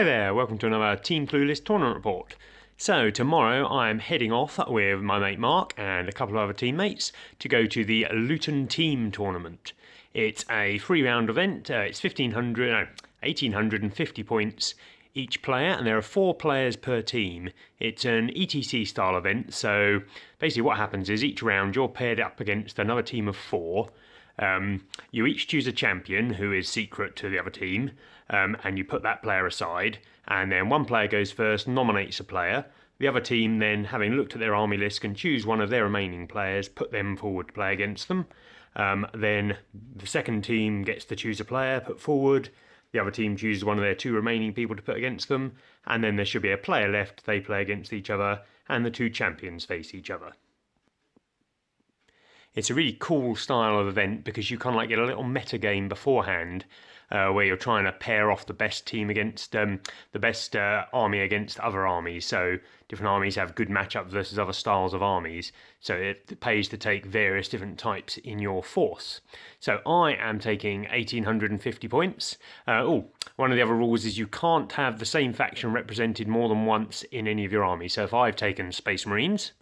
Hi there, welcome to another Team Clueless tournament report. So tomorrow I'm heading off with my mate Mark and a couple of other teammates to go to the Luton team tournament. It's a 3-round event, it's 1850 points each player, and there are 4 players per team. It's an ETC style event, so basically what happens is each round you're paired up against another team of 4. You each choose a champion who is secret to the other team, and you put that player aside, and then one player goes first, nominates a player. The other team then, having looked at their army list, can choose one of their remaining players, put them forward to play against them. Then the second team gets to choose a player, put forward. The other team chooses one of their 2 remaining people to put against them, and then there should be a player left. They play against each other, and the 2 champions face each other. It's a really cool style of event because you kind of like get a little meta game beforehand where you're trying to pair off the best team against the best army against other armies. So different armies have good matchups versus other styles of armies. So it pays to take various different types in your force. So I am taking 1850 points. One of the other rules is you can't have the same faction represented more than once in any of your armies. So if I've taken Space Marines,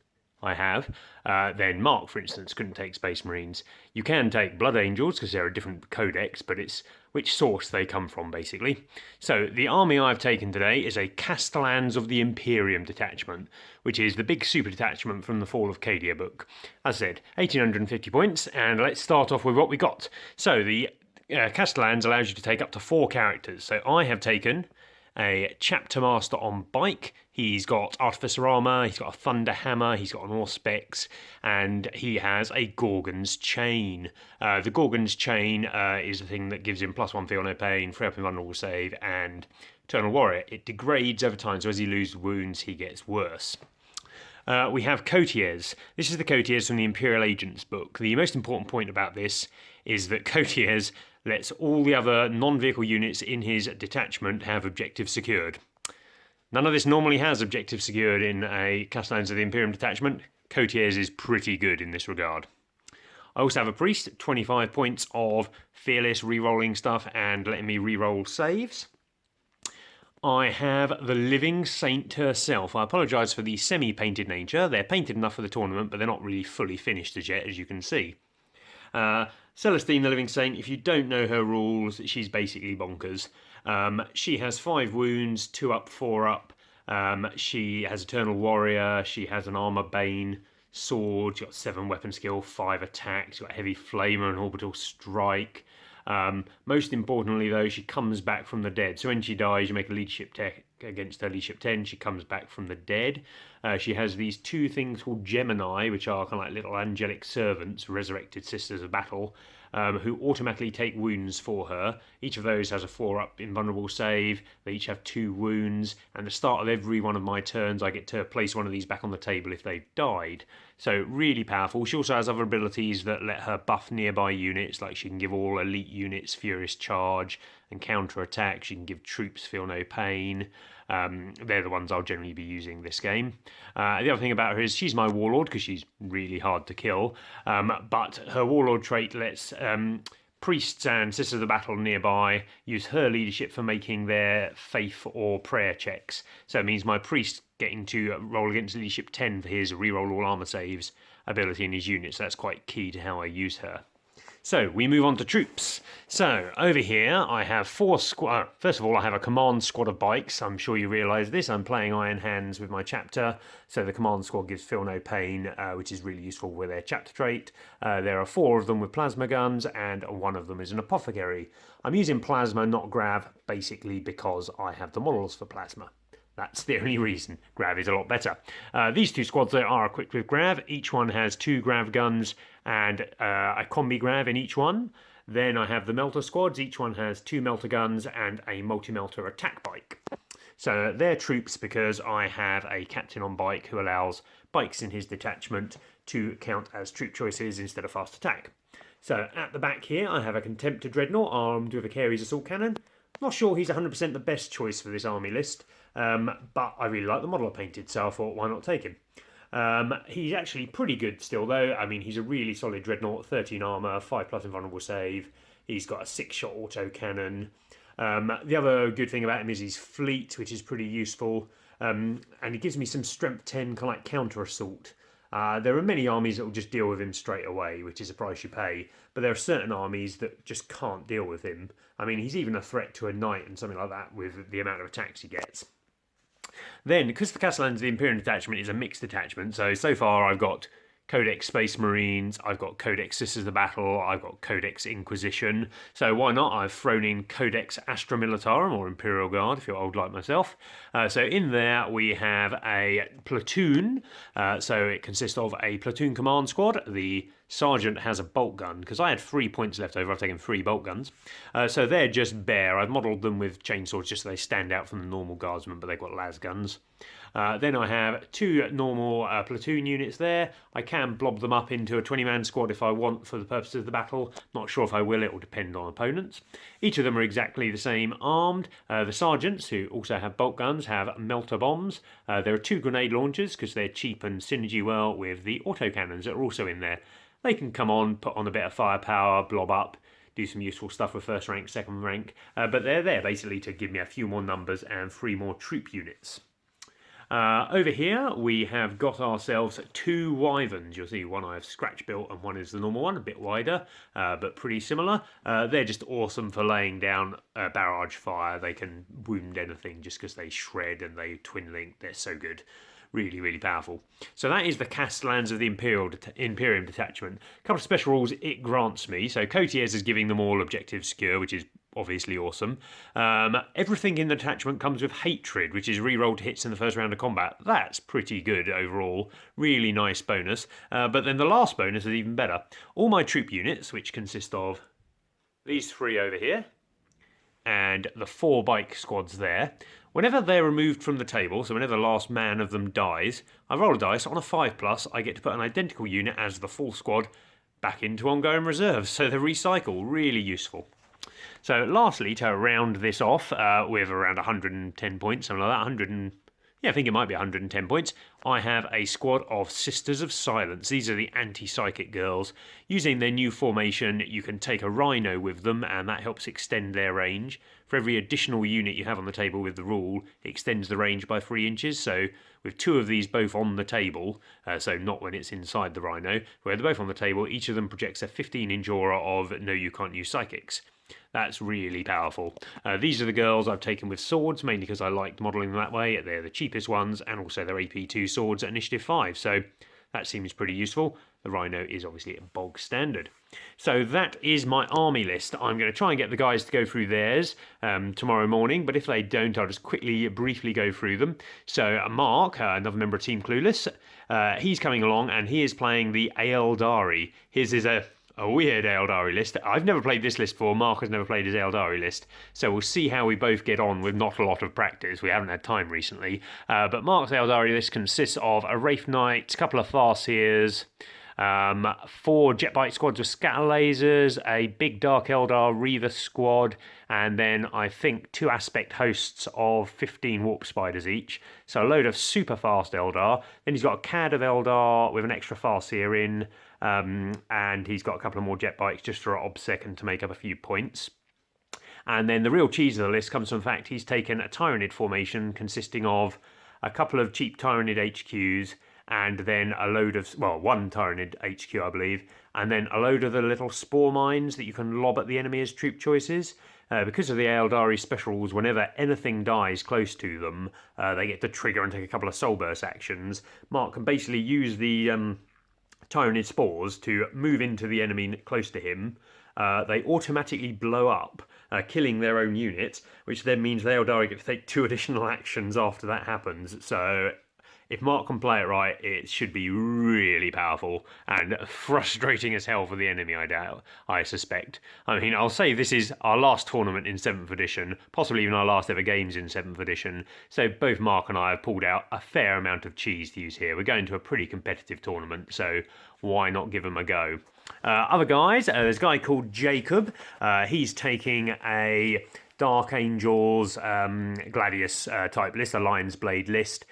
I have, then Mark, for instance, couldn't take Space Marines. You can take Blood Angels because they're a different codex, but it's which source they come from, basically. So the army I've taken today is a Castellans of the Imperium detachment, which is the big super detachment from the Fall of Cadia book. As I said, 1850 points, and let's start off with what we got. So the Castellans allows you to take up to 4 characters. So I have taken a Chapter Master on bike. He's got Artificer Armour, he's got a Thunder Hammer, he's got an Auspex, and he has a Gorgon's Chain. The Gorgon's Chain is the thing that gives him +1 Feel No Pain, 3 up Invulnerable Save, and Eternal Warrior. It degrades over time, so as he loses wounds, he gets worse. We have Courtiers. This is the Courtiers from the Imperial Agents book. The most important point about this is that Courtiers lets all the other non-vehicle units in his detachment have objectives secured. None of this normally has objectives secured in a Castellans of the Imperium detachment. Courtiers is pretty good in this regard. I also have a Priest, 25 points of fearless re-rolling stuff and letting me re-roll saves. I have the Living Saint herself. I apologise for the semi-painted nature. They're painted enough for the tournament, but they're not really fully finished as yet, as you can see. Celestine, the Living Saint, if you don't know her rules, she's basically bonkers. She has 5 wounds, 2 up, 4 up. She has Eternal Warrior, she has an Armour Bane sword, she's got 7 weapon skill, 5 attack, she's got Heavy Flamer and Orbital Strike. Most importantly though, she comes back from the dead. So when she dies, you make a leadership check against her leadership 10, she comes back from the dead. She has these 2 things called Gemini, which are kind of like little angelic servants, resurrected sisters of battle, who automatically take wounds for her. Each of those has a 4-up invulnerable save. They each have 2 wounds, and at the start of every one of my turns I get to place one of these back on the table if they've died. So really powerful. She also has other abilities that let her buff nearby units, like she can give all elite units Furious Charge and counter attack. She can give troops Feel No Pain. They're the ones I'll generally be using this game. The other thing about her is she's my Warlord because she's really hard to kill, but her Warlord trait lets priests and Sisters of the Battle nearby use her leadership for making their faith or prayer checks. So it means my priest getting to roll against leadership 10 for his reroll all armor saves ability in his units. So that's quite key to how I use her. So we move on to troops. So over here I have 4 squad. First of all, I have a command squad of bikes. I'm sure you realise this. I'm playing Iron Hands with my chapter. So the command squad gives Feel No Pain, which is really useful with their chapter trait. There are 4 of them with plasma guns, and one of them is an apothecary. I'm using plasma, not grav, basically because I have the models for plasma. That's the only reason. Grav is a lot better. These 2 squads there are equipped with Grav. Each one has 2 Grav guns and a combi Grav in each one. Then I have the Melter squads. Each one has 2 Melter guns and a multi-melter attack bike. So they're troops because I have a captain on bike who allows bikes in his detachment to count as troop choices instead of fast attack. So at the back here I have a Contemptor Dreadnought armed with a Carey's assault cannon. Not sure he's 100% the best choice for this army list, but I really like the model I painted, so I thought, why not take him? He's actually pretty good still, though. I mean, he's a really solid Dreadnought, 13 armour, 5+ invulnerable save. He's got a 6-shot auto cannon. The other good thing about him is his fleet, which is pretty useful, and he gives me some strength 10 kind of like counter assault. There are many armies that will just deal with him straight away, which is a price you pay, but there are certain armies that just can't deal with him. I mean, he's even a threat to a knight and something like that with the amount of attacks he gets. Then, because the Castellan's the Imperium detachment is a mixed detachment, so far I've got Codex Space Marines, I've got Codex Sisters of Battle, I've got Codex Inquisition. So why not? I've thrown in Codex Astra Militarum, or Imperial Guard, if you're old like myself. So in there we have a platoon. So it consists of a platoon command squad. The sergeant has a bolt gun, because I had 3 points left over. I've taken 3 bolt guns. So they're just bare. I've modelled them with chainswords just so they stand out from the normal guardsmen, but they've got las guns. Then I have 2 normal platoon units there. I can blob them up into a 20-man squad if I want for the purposes of the battle. Not sure if I will, it will depend on opponents. Each of them are exactly the same armed. The sergeants, who also have bolt guns, have melter bombs. There are 2 grenade launchers because they're cheap and synergy well with the autocannons that are also in there. They can come on, put on a bit of firepower, blob up, do some useful stuff with first rank, second rank, but they're there basically to give me a few more numbers and 3 more troop units. Over here we have got ourselves 2 wyverns. You'll see one I have scratch built and one is the normal one, a bit wider, but pretty similar. They're just awesome for laying down barrage fire. They can wound anything just because they shred and they twin link. They're so good. Really, really powerful. So that is the Castellans of the Imperium detachment. A couple of special rules it grants me. So Cotiers is giving them all objective secure, which is obviously awesome. Everything in the detachment comes with hatred, which is rerolled hits in the first round of combat. That's pretty good overall. Really nice bonus. But then the last bonus is even better. All my troop units, which consist of these 3 over here, and the 4 bike squads there, whenever they're removed from the table, so whenever the last man of them dies, I roll a dice. On a 5+, I get to put an identical unit as the full squad back into ongoing reserves, so they recycle. Really useful. So lastly, to round this off with around 110 points, something like that, I think it might be 110 points, I have a squad of Sisters of Silence. These are the anti-psychic girls. Using their new formation, you can take a rhino with them, and that helps extend their range. For every additional unit you have on the table with the rule, it extends the range by 3 inches. So with 2 of these both on the table, so not when it's inside the rhino, where they're both on the table, each of them projects a 15-inch aura of no, you can't use psychics. That's really powerful. These are the girls I've taken with swords, mainly because I liked modelling them that way. They're the cheapest ones, and also they're AP2 swords at Initiative 5, so that seems pretty useful. The Rhino is obviously a bog standard. So that is my army list. I'm going to try and get the guys to go through theirs tomorrow morning, but if they don't, I'll just briefly go through them. So Mark, another member of Team Clueless, he's coming along, and he is playing the Eldari. His is a weird Eldari list. I've never played this list before. Mark has never played his Eldari list. So we'll see how we both get on with not a lot of practice. We haven't had time recently. But Mark's Eldari list consists of a Wraith Knight, a couple of Farseers, 4 jet bike squads with scatter lasers, a big Dark Eldar Reaver squad, and then I think 2 aspect hosts of 15 warp spiders each. So a load of super fast Eldar. Then he's got a Cad of Eldar with an extra Farseer in, and he's got a couple of more jet bikes just for OBSEC and to make up a few points. And then the real cheese of the list comes from the fact he's taken a Tyranid formation consisting of a couple of cheap Tyranid HQs, and then a load of, one Tyranid HQ, I believe, and then a load of the little spore mines that you can lob at the enemy as troop choices. Because of the Eldari special rules, whenever anything dies close to them, they get to trigger and take a couple of soul burst actions. Mark can basically use the Tyranid spores to move into the enemy close to him. They automatically blow up, killing their own unit, which then means the Eldari get to take 2 additional actions after that happens. So if Mark can play it right, it should be really powerful and frustrating as hell for the enemy, I suspect. I mean, I'll say this is our last tournament in 7th edition, possibly even our last ever games in 7th edition, so both Mark and I have pulled out a fair amount of cheese to use here. We're going to a pretty competitive tournament, so why not give them a go? Other guys, there's a guy called Jacob. He's taking a Dark Angels Gladius type list, a Lion's Blade list.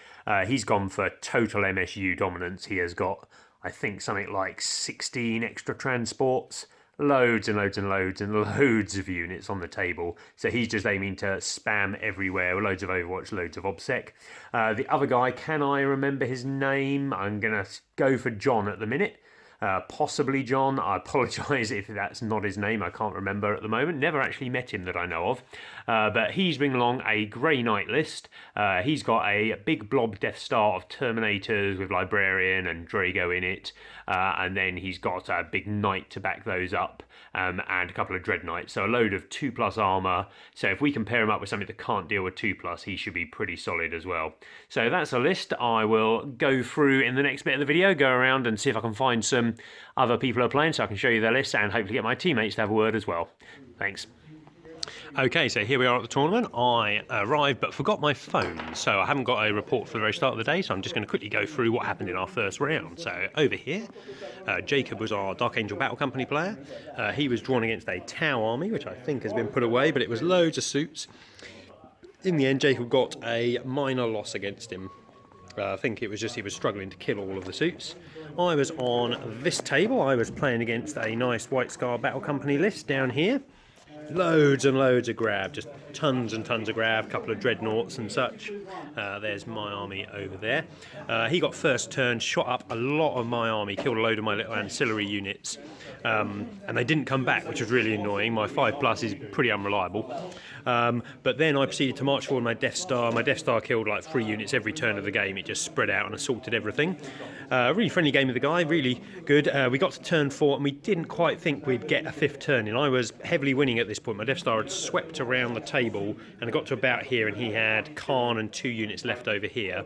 He's gone for total MSU dominance. He has got, I think, something like 16 extra transports, loads and loads and loads and loads of units on the table. So he's just aiming to spam everywhere. Loads of Overwatch, loads of OBSEC. The other guy, can I remember his name? I'm going to go for John at the minute. Possibly John. I apologise if that's not his name. I can't remember at the moment. Never actually met him that I know of. But he's bringing along a Grey Knight list. He's got a big blob Death Star of Terminators with Librarian and Drago in it. And then he's got a big Knight to back those up. And a couple of Dread Knights. So a load of 2+ armour. So if we can pair him up with something that can't deal with 2+, he should be pretty solid as well. So that's a list I will go through in the next bit of the video. Go around and see if I can find some other people who are playing so I can show you their list and hopefully get my teammates to have a word as well. Thanks. Okay, so here we are at the tournament. I arrived but forgot my phone, so I haven't got a report for the very start of the day, so I'm just going to quickly go through what happened in our first round. So over here, Jacob was our Dark Angel Battle Company player. He was drawn against a Tau army, which I think has been put away, but it was loads of suits. In the end, Jacob got a minor loss against him. I think it was just he was struggling to kill all of the suits. I was on this table. I was playing against a nice White Scar Battle Company list down here. Loads and loads of grab, just tons and tons of grab, couple of dreadnoughts and such. There's my army over there. He got first turn, shot up a lot of my army, killed a load of my little ancillary units, and they didn't come back, which was really annoying. My 5+ is pretty unreliable. But then I proceeded to march forward my Death Star. My Death Star killed like 3 units every turn of the game. It just spread out and assaulted everything. Really friendly game with the guy, really good. We got to turn 4 and we didn't quite think we'd get a 5th turn in. I was heavily winning at this point. My Death Star had swept around the table and I got to about here and he had Khan and 2 units left over here.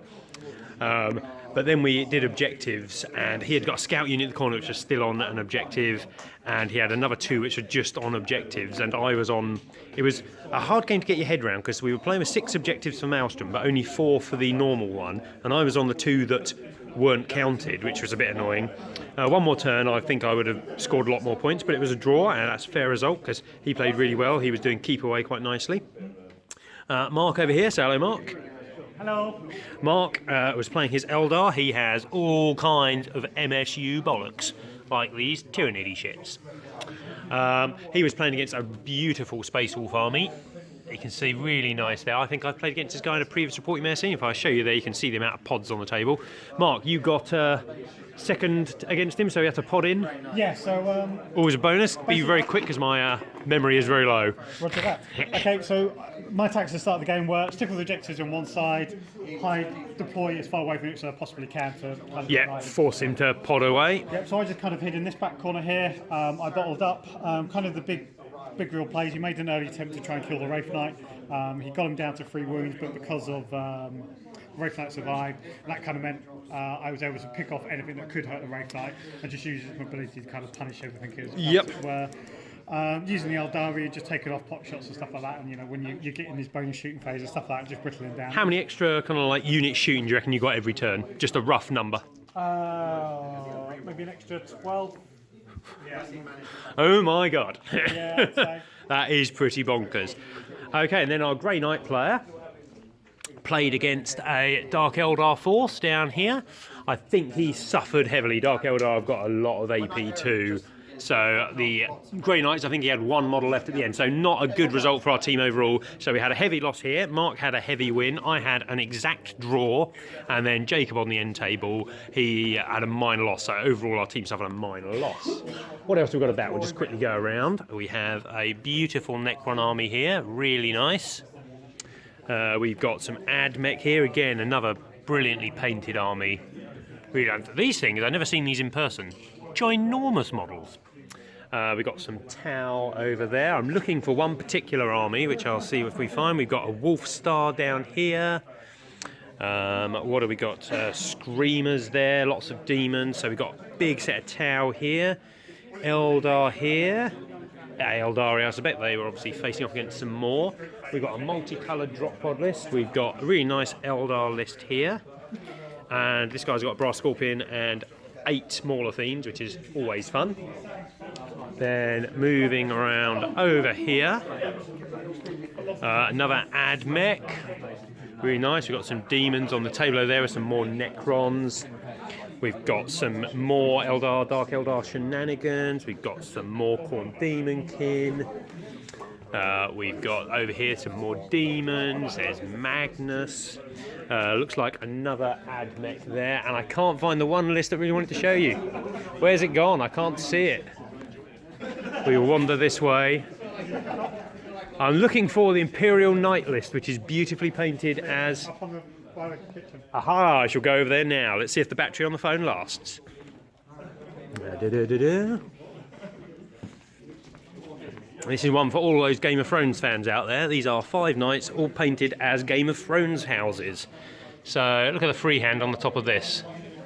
But then we did objectives and he had got a scout unit in the corner which was still on an objective, and he had another 2 which were just on objectives, and I was on. It was a hard game to get your head around because we were playing with 6 objectives for Maelstrom but only 4 for the normal one, and I was on the 2 that weren't counted, which was a bit annoying. One more turn I think I would have scored a lot more points, but it was a draw and that's a fair result because he played really well. He was doing keep away quite nicely. Mark over here, say hello Mark. Hello. Mark was playing his Eldar. He has all kinds of MSU bollocks, like these Tyrannidy shits. He was playing against a beautiful Space Wolf army. You can see really nice there. I think I've played against this guy in a previous report you may have seen. If I show you there, you can see the amount of pods on the table. Mark, you got second against him, so he had to pod in. Yeah, so... always a bonus. Be very quick because my memory is very low. Roger that. Okay, so my tactics at the start of the game were stick with objectives on one side, hide, deploy as far away from it as I possibly can to... Yeah, force him to pod away. Yep, so I just kind of hid in this back corner here. I bottled up kind of the big real plays. He made an early attempt to try and kill the Wraith Knight. He got him down to 3 wounds, but because of Wraith Knight survived, that kind of meant I was able to pick off anything that could hurt the Wraith Knight and just use his mobility to kind of punish everything as it were. Using the Eldari, just taking off pot shots and stuff like that, and you know when you get in this bonus shooting phase and stuff like that, just whittling down. How many extra kind of like unit shooting do you reckon you got every turn? Just a rough number. Maybe an extra 12. Yeah. Oh my god. Yeah, so. That is pretty bonkers. Okay, and then our Grey Knight player played against a Dark Eldar force down here. I think he suffered heavily. Dark Eldar have got a lot of AP too. So the Grey Knights, I think he had 1 model left at the end. So not a good result for our team overall. So we had a heavy loss here. Mark had a heavy win. I had an exact draw. And then Jacob on the end table, he had a minor loss. So overall our team suffered a minor loss. What else have we got about? We'll just quickly go around. We have a beautiful Necron army here. Really nice. We've got some Admech here. Again, another brilliantly painted army. These things, I've never seen these in person. Ginormous models. We've got some Tau over there. I'm looking for one particular army, which I'll see if we find. We've got a Wolf Star down here. What have we got? Screamers there, lots of demons. So we've got a big set of Tau here. Eldar here. Eldari, I suspect they were obviously facing off against some more. We've got a multicoloured drop pod list. We've got a really nice Eldar list here. And this guy's got a Brass Scorpion and 8 smaller themes, which is always fun. Then moving around over here, another Admech, really nice. We've got some demons on the table over there with some more Necrons. We've got some more Dark Eldar shenanigans. We've got some more Khorne Demonkin. We've got over here some more demons. There's Magnus. Looks like another AdMech there, and I can't find the one list that I really wanted to show you. Where's it gone? I can't see it. We will wander this way. I'm looking for the Imperial Knight list, which is beautifully painted as... Up on the by the kitchen. Aha, I shall go over there now. Let's see if the battery on the phone lasts. This is one for all those Game of Thrones fans out there. These are 5 knights, all painted as Game of Thrones houses. So look at the freehand on the top of this.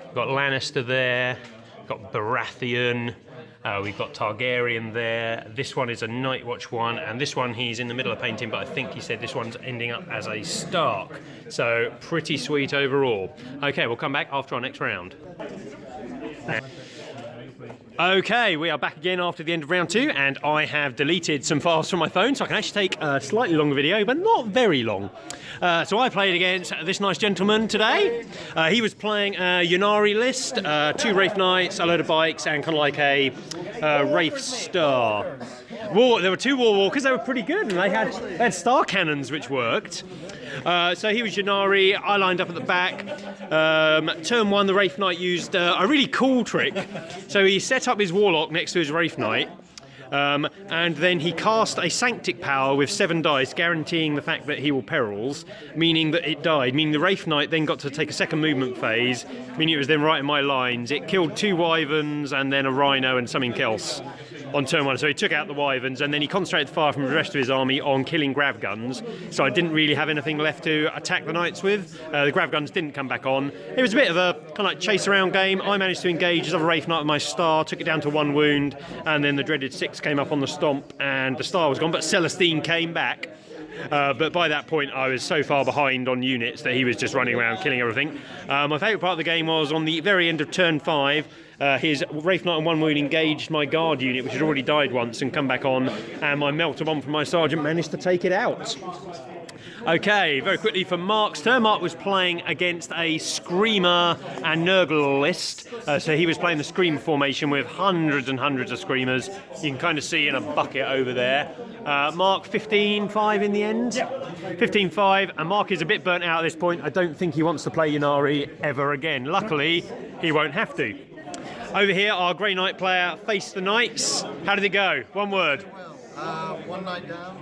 We've got Lannister there, got Baratheon, we've got Targaryen there. This one is a Night Watch one, and this one he's in the middle of painting, but I think he said this one's ending up as a Stark. So pretty sweet overall. Okay, we'll come back after our next round. Okay, we are back again after the end of round 2, and I have deleted some files from my phone, so I can actually take a slightly longer video, but not very long. So I played against this nice gentleman today. He was playing a Yanari list, 2 Wraith Knights, a load of bikes, and kind of like a Wraith Star. There were 2 War Walkers, they were pretty good, and they had star cannons which worked. So he was Yanari, I lined up at the back. Turn 1, the Wraith Knight used a really cool trick. So he set up his Warlock next to his Wraith Knight, and then he cast a Sanctic Power with 7 dice, guaranteeing the fact that he will perils, meaning that it died, meaning the Wraith Knight then got to take a second movement phase, meaning it was then right in my lines. It killed 2 Wyverns and then a Rhino and something else on turn 1, so he took out the Wyverns, and then he concentrated the fire from the rest of his army on killing Grav Guns, so I didn't really have anything left to attack the Knights with. The Grav Guns didn't come back on. It was a bit of a kind of like chase around game. I managed to engage his other Wraith Knight with my Star, took it down to 1 wound, and then the dreaded 6 came up on the Stomp, and the Star was gone, but Celestine came back. But by that point I was so far behind on units that he was just running around killing everything. My favourite part of the game was on the very end of turn 5, his Wraith Knight on 1 wound engaged my Guard unit, which had already died once, and come back on, and my Melter Bomb from my Sergeant managed to take it out. Okay, very quickly for Mark's turn. Mark was playing against a Screamer and Nurgle list. So he was playing the Scream formation with hundreds and hundreds of Screamers. You can kind of see in a bucket over there. Mark 15-5 in the end. Yep. 15-5, and Mark is a bit burnt out at this point. I don't think he wants to play Yanari ever again. Luckily, he won't have to. Over here, our Grey Knight player faced the Knights. How did it go? One word. 1 knight down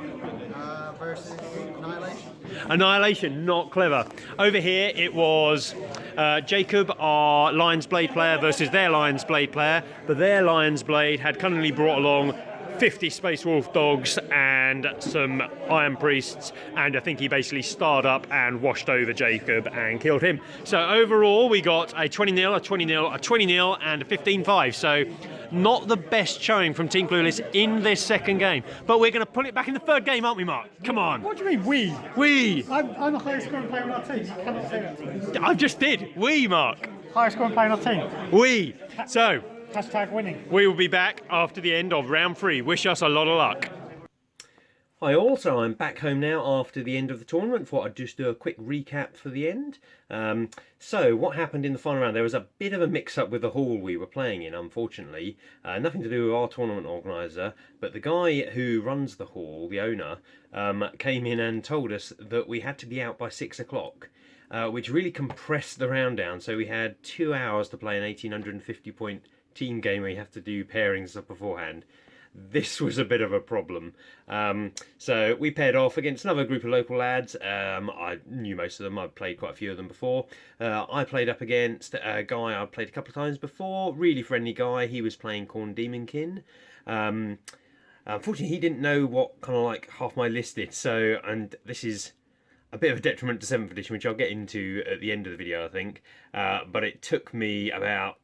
versus Annihilation. Annihilation, not clever. Over here it was Jacob, our Lion's Blade player, versus their Lion's Blade player, but their Lion's Blade had cunningly brought along 50 Space Wolf dogs and some Iron Priests, and I think he basically starred up and washed over Jacob and killed him. So overall we got a 20-0, a 20-0, a 20-0 and a 15-5. So not the best showing from Team Clueless in this second game. But we're going to pull it back in the third game, aren't we, Mark? Come on. What do you mean, we? We. I'm the highest scoring player on our team. You cannot say that to me. I just did. We, Mark. Highest scoring player on our team. We. So, Hashtag winning. we will be back after the end of round 3. Wish us a lot of luck. Hi all, so I'm back home now after the end of the tournament. Thought I'd just do a quick recap for the end. So what happened in the final round? There was a bit of a mix-up with the hall we were playing in, unfortunately. Nothing to do with our tournament organiser, but the guy who runs the hall, the owner, came in and told us that we had to be out by 6 o'clock. Which really compressed the round down, so we had 2 hours to play an 1850 point team game where you have to do pairings up beforehand. This was a bit of a problem. So we paired off against another group of local lads. I knew most of them, I'd played quite a few of them before. I played up against a guy I'd played a couple of times before, really friendly guy. He was playing Khorne Demonkin. Unfortunately, he didn't know what kind of like half my list did, so, and this is a bit of a detriment to 7th edition, which I'll get into at the end of the video, I think. But it took me about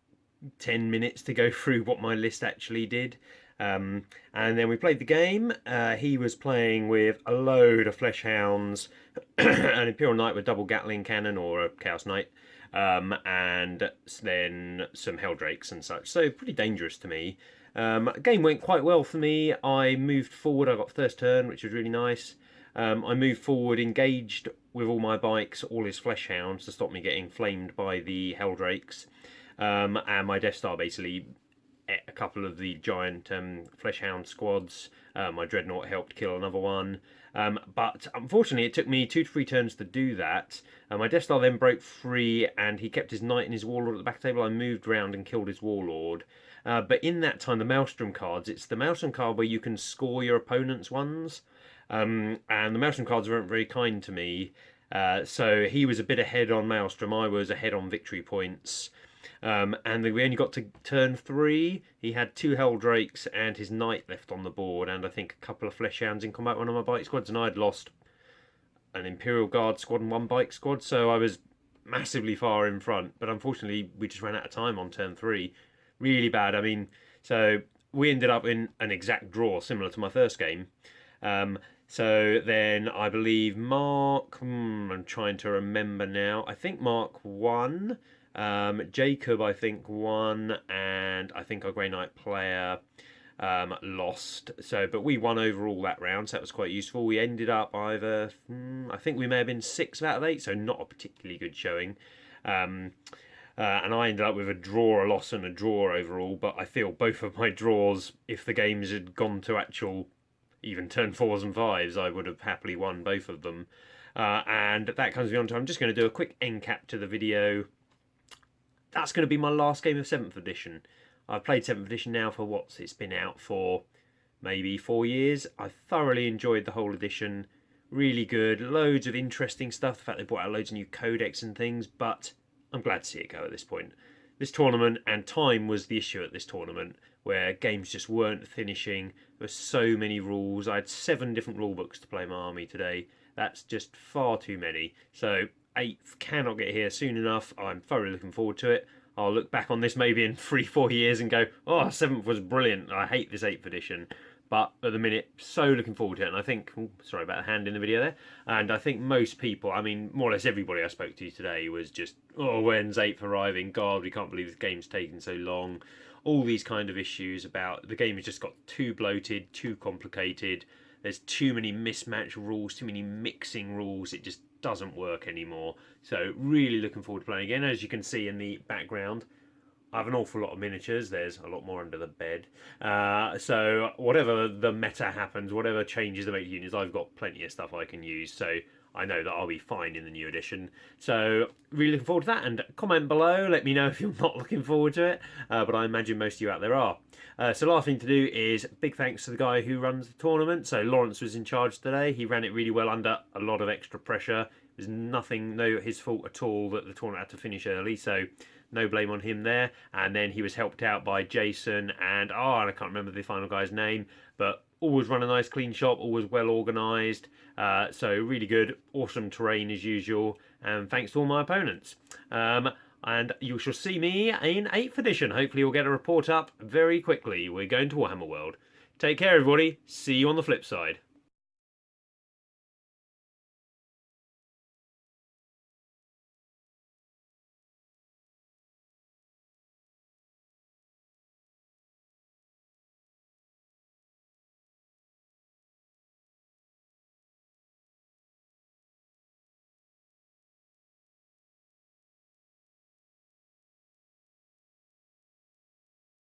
10 minutes to go through what my list actually did. And then we played the game. He was playing with a load of Flesh Hounds, an Imperial Knight with double Gatling cannon, or a Chaos Knight, and then some Helldrakes and such. So pretty dangerous to me. Game went quite well for me. I moved forward. I got first turn, which was really nice. I moved forward, engaged with all my bikes, all his Flesh Hounds, to stop me getting flamed by the Helldrakes. and my Death Star basically ate a couple of the giant Fleshhound squads. My Dreadnought helped kill another one. But unfortunately, it took me 2 to 3 turns to do that. My Death Star then broke free, and he kept his Knight and his Warlord at the back table. I moved round and killed his Warlord. But in that time, the Maelstrom cards, it's the Maelstrom card where you can score your opponent's ones. And the Maelstrom cards weren't very kind to me. So he was a bit ahead on Maelstrom. I was ahead on victory points. And we only got to turn 3. He had 2 Helldrakes and his Knight left on the board, and I think a couple of Fleshhounds in combat, one of my bike squads, and I'd lost an Imperial Guard squad and 1 bike squad, so I was massively far in front. But unfortunately, we just ran out of time on turn 3. Really bad. I mean, so we ended up in an exact draw, similar to my first game. So then I believe Mark, I'm trying to remember now, I think Mark won. Jacob, I think, won, and I think our Grey Knight player lost. So, but we won overall that round, so that was quite useful. We ended up either, I think we may have been 6th out of 8, so not a particularly good showing. And I ended up with a draw, a loss, and a draw overall. But I feel both of my draws, if the games had gone to actual even turn 4s and 5s, I would have happily won both of them. And that comes me on to, I'm just going to do a quick end cap to the video. That's going to be my last game of 7th edition. I've played 7th edition now for it's been out for maybe 4 years. I thoroughly enjoyed the whole edition. Really good. Loads of interesting stuff. The fact they brought out loads of new codex and things, but I'm glad to see it go at this point. This tournament, and time was the issue at this tournament, where games just weren't finishing. There were so many rules. I had 7 different rule books to play my army today. That's just far too many. So 8th cannot get here soon enough. I'm thoroughly looking forward to it. I'll look back on this maybe in 3-4 years and go, oh, 7th was brilliant. I hate this 8th edition. But at the minute, so looking forward to it. And I think, sorry about the hand in the video there. And I think most people, I mean, more or less everybody I spoke to today was just, oh, when's 8th arriving? God, we can't believe this game's taking so long. All these kind of issues about the game has just got too bloated, too complicated. There's too many mismatched rules, too many mixing rules. It just doesn't work anymore. So really looking forward to playing again. As you can see in the background, I have an awful lot of miniatures. There's a lot more under the bed. So whatever the meta happens, whatever changes the meta units, I've got plenty of stuff I can use. So I know that I'll be fine in the new edition. So really looking forward to that. And comment below, let me know if you're not looking forward to it. But I imagine most of you out there are. So last thing to do is big thanks to the guy who runs the tournament. So Lawrence was in charge today. He ran it really well under a lot of extra pressure. There's nothing, no his fault at all that the tournament had to finish early. So no blame on him there. And then he was helped out by Jason and I can't remember the final guy's name, but always run a nice clean shop, always well organised. So really good, awesome terrain as usual. And thanks to all my opponents. And you shall see me in 8th edition. Hopefully we'll get a report up very quickly. We're going to Warhammer World. Take care, everybody. See you on the flip side.